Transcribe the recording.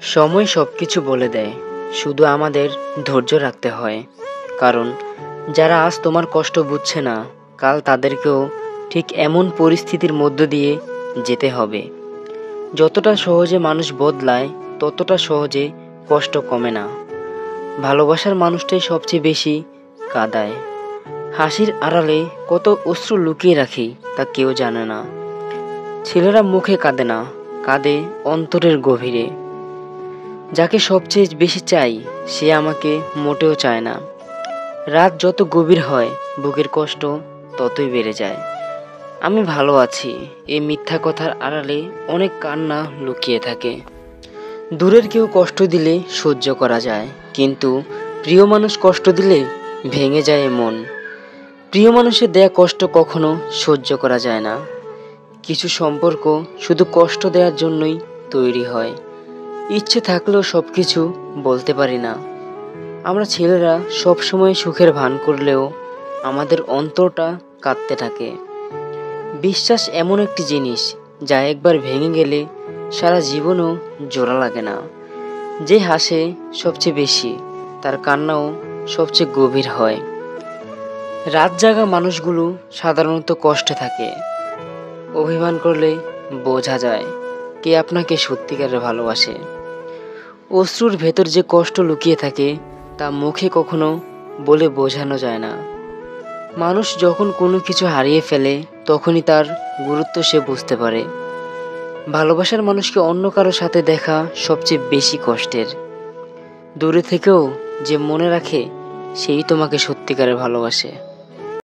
সময় সবকিছু বলে দেয়, শুধু আমাদের ধৈর্য রাখতে হয়। কারণ যারা আজ তোমার কষ্ট বুঝছে না, কাল তাদেরকেও ঠিক এমন পরিস্থিতির মধ্য দিয়ে যেতে হবে। যতটা সহজে মানুষ বদলায়, ততটা সহজে কষ্ট কমে না। ভালোবাসার মানুষটাই সবচেয়ে বেশি কাঁদায়। হাসির আড়ালে কত অশ্রু লুকিয়ে রাখি তা কেউ জানে না। ছেলেরা মুখে কাঁদে না, কাঁদে অন্তরের গভীরে। যাকে সবচেয়ে বেশি চাই সে আমাকে মোটেও চায় না। রাত যত গভীর হয়, বুকের কষ্ট ততই বেড়ে যায়। আমি ভালো আছি, এই মিথ্যা কথার আড়ালে অনেক কান্না লুকিয়ে থাকে। দূরের কেউ কষ্ট দিলে সহ্য করা যায়, কিন্তু প্রিয় মানুষ কষ্ট দিলে ভেঙে যায় মন। প্রিয় মানুষের দেয়া কষ্ট কখনো সহ্য করা যায় না। কিছু সম্পর্ক শুধু কষ্ট দেওয়ার জন্যই তৈরি হয়। ইচ্ছে থাকলেও সব কিছু বলতে পারি না। আমরা ছেলেরা সবসময় সুখের ভান করলেও আমাদের অন্তরটা কাঁদতে থাকে। বিশ্বাস এমন একটি জিনিস যা একবার ভেঙে গেলে সারা জীবনও জোড়া লাগে না। যে হাসে সবচেয়ে বেশি, তার কান্নাও সবচেয়ে গভীর হয়। রাত জাগা মানুষগুলো সাধারণত কষ্টে থাকে। অভিমান করলে বোঝা যায় কে আপনাকে সত্যিকারে ভালোবাসে। অশ্রুর ভেতর যে কষ্ট লুকিয়ে থাকে তা মুখে কখনো বলে বোঝানো যায় না। মানুষ যখন কোনো কিছু হারিয়ে ফেলে তখনই তার গুরুত্ব সে বুঝতে পারে। ভালোবাসার মানুষকে অন্য কারো সাথে দেখা সবচেয়ে বেশি কষ্টের। দূরে থেকেও যে মনে রাখে সেই তোমাকে সত্যিকারে ভালোবাসে।